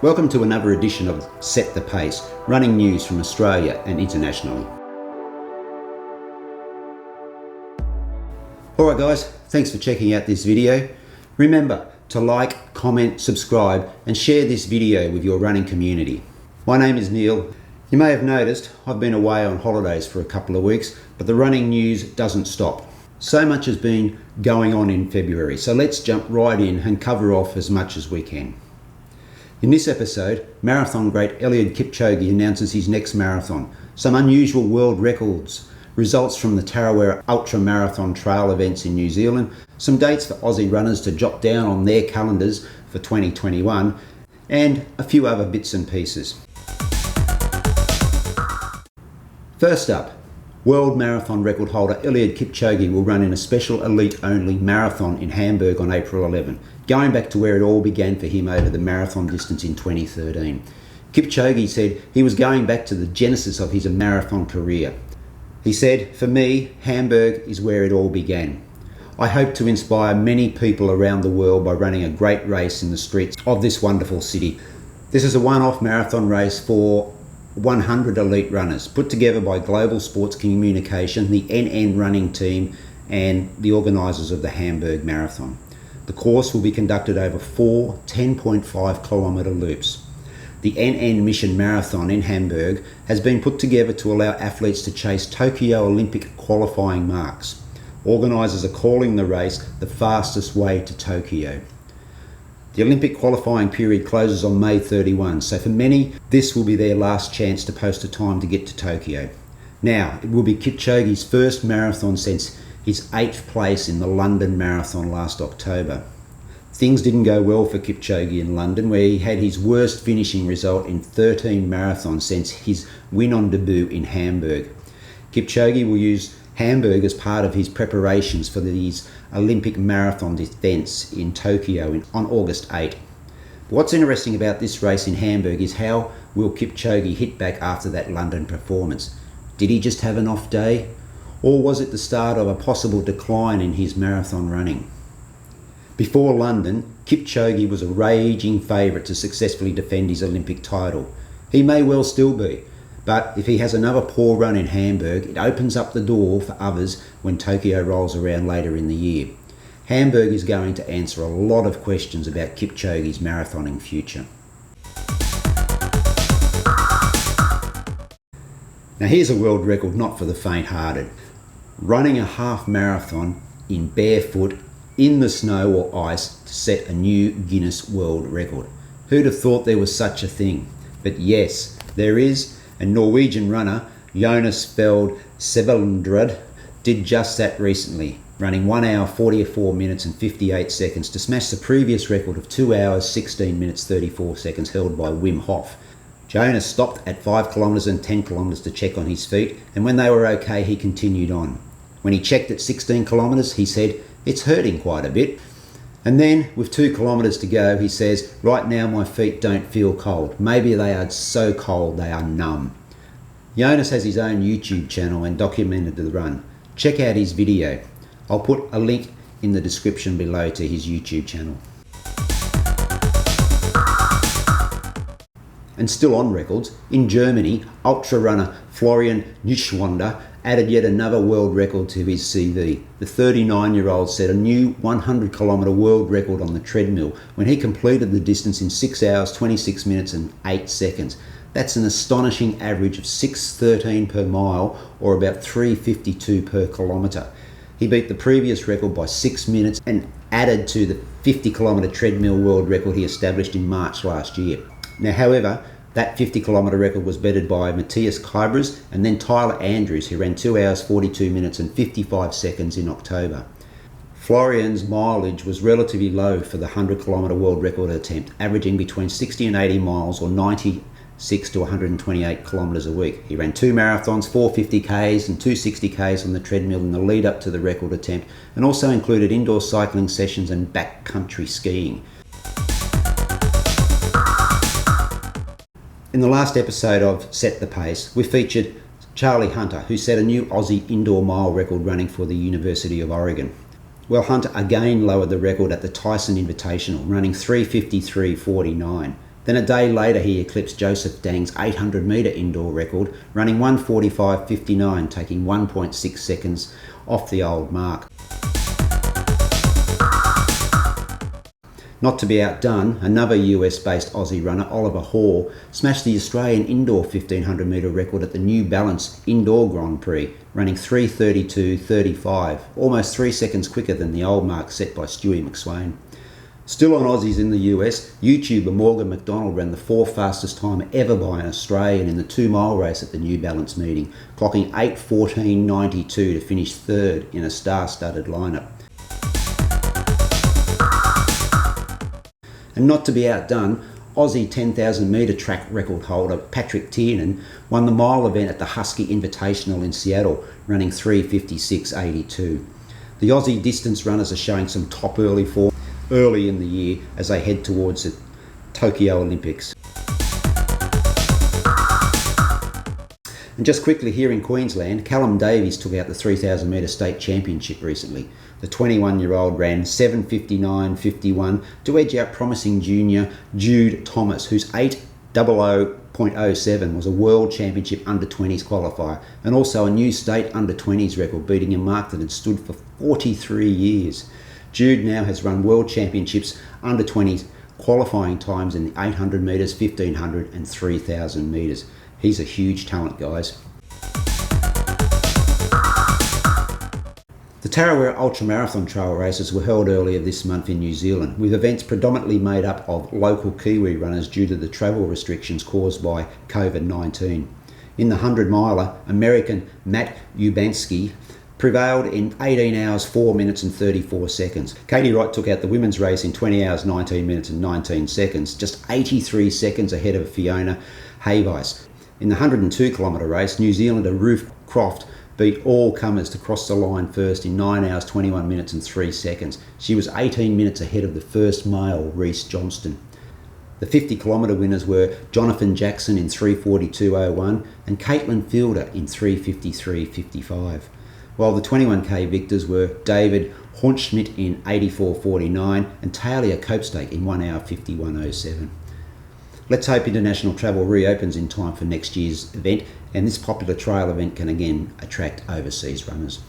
Welcome to another edition of Set the Pace, running news from Australia and internationally. Alright guys, thanks for checking out this video. Remember to like, comment, subscribe and share this video with your running community. My name is Neil. You may have noticed I've been away on holidays for a couple of weeks, but the running news doesn't stop. So much has been going on in February, so let's jump right in and cover off as much as we can. In this episode, marathon great Eliud Kipchoge announces his next marathon, some unusual world records, results from the Tarawera Ultramarathon trail events in New Zealand, some dates for Aussie runners to jot down on their calendars for 2021, and a few other bits and pieces. First up, world marathon record holder Eliud Kipchoge will run in a special elite-only marathon in Hamburg on April 11, going back to where it all began for him over the marathon distance in 2013. Kipchoge said he was going back to the genesis of his marathon career. He said, "For me, Hamburg is where it all began. I hope to inspire many people around the world by running a great race in the streets of this wonderful city. This is a one-off marathon race for 100 elite runners, put together by Global Sports Communication, the NN running team, and the organisers of the Hamburg Marathon. The course will be conducted over 4 10.5 kilometre loops. The NN Mission Marathon in Hamburg has been put together to allow athletes to chase Tokyo Olympic qualifying marks. Organisers are calling the race the fastest way to Tokyo. The Olympic qualifying period closes on May 31, so for many, this will be their last chance to post a time to get to Tokyo. Now, it will be Kipchoge's first marathon since his 8th place in the London Marathon last October. Things didn't go well for Kipchoge in London, where he had his worst finishing result in 13 marathons since his win on debut in Hamburg. Kipchoge will use Hamburg as part of his preparations for these Olympic marathon defence in Tokyo on August 8. What's interesting about this race in Hamburg is how will Kipchoge hit back after that London performance? Did he just have an off day? Or was it the start of a possible decline in his marathon running? Before London, Kipchoge was a raging favourite to successfully defend his Olympic title. He may well still be, but if he has another poor run in Hamburg, it opens up the door for others when Tokyo rolls around later in the year. Hamburg is going to answer a lot of questions about Kipchoge's marathoning future. Now here's a world record not for the faint-hearted. Running a half marathon in barefoot in the snow or ice to set a new Guinness World Record. Who'd have thought there was such a thing? But yes, there is. And Norwegian runner Jonas Feld Sevelundrad did just that recently, running 1 hour 44 minutes and 58 seconds to smash the previous record of 2 hours 16 minutes 34 seconds held by Wim Hof. Jonas stopped at 5 kilometres and 10 kilometres to check on his feet, and when they were okay he continued on. When he checked at 16 kilometres he said, "It's hurting quite a bit." And then, with 2 kilometres to go, he says, "Right now my feet don't feel cold. Maybe they are so cold they are numb." Jonas has his own YouTube channel and documented the run. Check out his video. I'll put a link in the description below to his YouTube channel. And still on records, in Germany, ultra runner Florian Nischwander added yet another world record to his CV. The 39-year-old set a new 100-kilometre world record on the treadmill when he completed the distance in 6 hours, 26 minutes and 8 seconds. That's an astonishing average of 6:13 per mile, or about 3:52 per kilometre. He beat the previous record by 6 minutes and added to the 50-kilometre treadmill world record he established in March last year. Now, however, that 50-kilometre record was bettered by Matthias Kybers and then Tyler Andrews, who ran 2 hours 42 minutes and 55 seconds in October. Florian's mileage was relatively low for the 100-kilometre world record attempt, averaging between 60 and 80 miles or 96 to 128 kilometres a week. He ran 2 marathons, 4 50Ks and 2 60Ks on the treadmill in the lead up to the record attempt, and also included indoor cycling sessions and backcountry skiing. In the last episode of Set the Pace, we featured Charlie Hunter, who set a new Aussie indoor mile record running for the University of Oregon. Well, Hunter again lowered the record at the Tyson Invitational, running 3:53.49. Then a day later he eclipsed Joseph Dang's 800 metre indoor record, running 1:45.59, taking 1.6 seconds off the old mark. Not to be outdone, another US-based Aussie runner, Oliver Hoare, smashed the Australian indoor 1500 metre record at the New Balance Indoor Grand Prix, running 3:32.35, almost 3 seconds quicker than the old mark set by Stewie McSwain. Still on Aussies in the US, YouTuber Morgan McDonald ran the fourth fastest time ever by an Australian in the 2-mile race at the New Balance meeting, clocking 8:14.92 to finish third in a star-studded lineup. And not to be outdone, Aussie 10,000 metre track record holder Patrick Tiernan won the mile event at the Husky Invitational in Seattle, running 3:56.82. The Aussie distance runners are showing some top early form early in the year as they head towards the Tokyo Olympics. And just quickly here in Queensland, Callum Davies took out the 3,000 metre state championship recently. The 21-year-old ran 7:59.51 to edge out promising junior Jude Thomas, whose 8:00.07 was a World Championship Under-20s qualifier and also a new state Under-20s record, beating a mark that had stood for 43 years. Jude now has run World Championships Under-20s qualifying times in the 800 metres, 1500 and 3000 metres. He's a huge talent, guys. The Tarawera Ultramarathon trail races were held earlier this month in New Zealand, with events predominantly made up of local Kiwi runners due to the travel restrictions caused by COVID-19. In the 100-miler, American Matt Ubanski prevailed in 18 hours, 4 minutes and 34 seconds. Katie Wright took out the women's race in 20 hours, 19 minutes and 19 seconds, just 83 seconds ahead of Fiona Hayvice. In the 102-kilometre race, New Zealander Ruth Croft beat all comers to cross the line first in 9 hours, 21 minutes and 3 seconds. She was 18 minutes ahead of the first male, Reece Johnston. The 50-kilometre winners were Jonathan Jackson in 3:42.01 and Caitlin Fielder in 3:53.55. While the 21k victors were David Hornschmidt in 84.49 and Talia Copestake in 1 hour 51.07. Let's hope international travel reopens in time for next year's event, and this popular trail event can again attract overseas runners.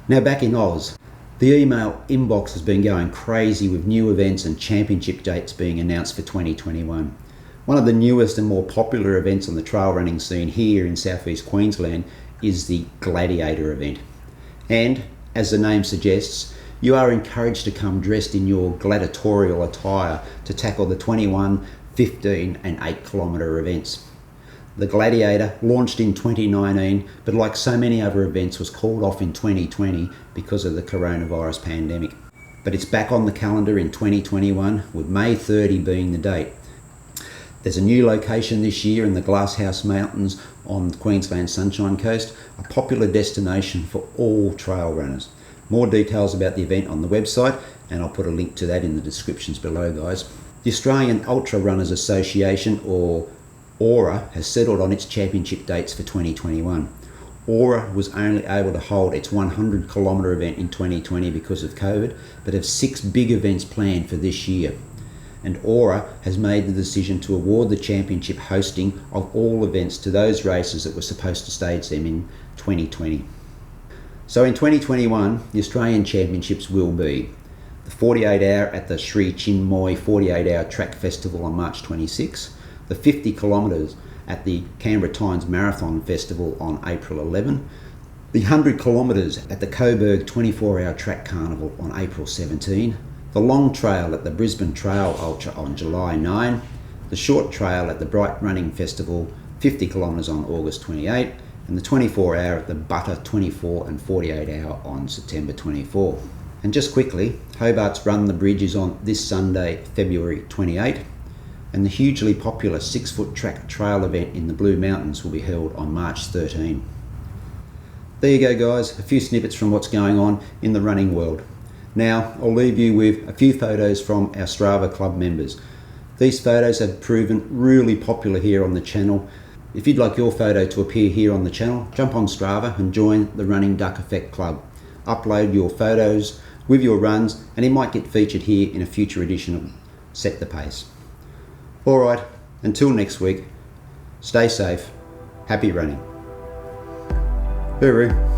Now back in Oz, the email inbox has been going crazy with new events and championship dates being announced for 2021. One of the newest and more popular events on the trail running scene here in southeast Queensland is the Gladiator event. And, as the name suggests, you are encouraged to come dressed in your gladiatorial attire to tackle the 21, 15 and 8 kilometre events. The Gladiator launched in 2019, but like so many other events was called off in 2020 because of the coronavirus pandemic. But it's back on the calendar in 2021, with May 30 being the date. There's a new location this year in the Glasshouse Mountains on the Queensland Sunshine Coast, a popular destination for all trail runners. More details about the event on the website, and I'll put a link to that in the descriptions below, guys. The Australian Ultra Runners Association, or AURA, has settled on its championship dates for 2021. AURA was only able to hold its 100 kilometre event in 2020 because of COVID, but have 6 big events planned for this year. And AURA has made the decision to award the championship hosting of all events to those races that were supposed to stage them in 2020. So in 2021, the Australian Championships will be the 48-hour at the Sri Chinmoy 48-hour Track Festival on March 26, the 50 kilometres at the Canberra Times Marathon Festival on April 11, the 100 kilometres at the Coburg 24-hour Track Carnival on April 17, the long trail at the Brisbane Trail Ultra on July 9, the short trail at the Bright Running Festival 50 kilometres on August 28, and the 24-hour at the Butter 24 and 48-hour on September 24. And just quickly, Hobart's Run the Bridge is on this Sunday, February 28, and the hugely popular 6-foot track trail event in the Blue Mountains will be held on March 13. There you go, guys, a few snippets from what's going on in the running world. Now, I'll leave you with a few photos from our Strava Club members. These photos have proven really popular here on the channel. If you'd like your photo to appear here on the channel, jump on Strava and join the Running Duck Effect Club. Upload your photos with your runs, and he might get featured here in a future edition of Set the Pace. Alright, until next week, stay safe, happy running. Hooroo.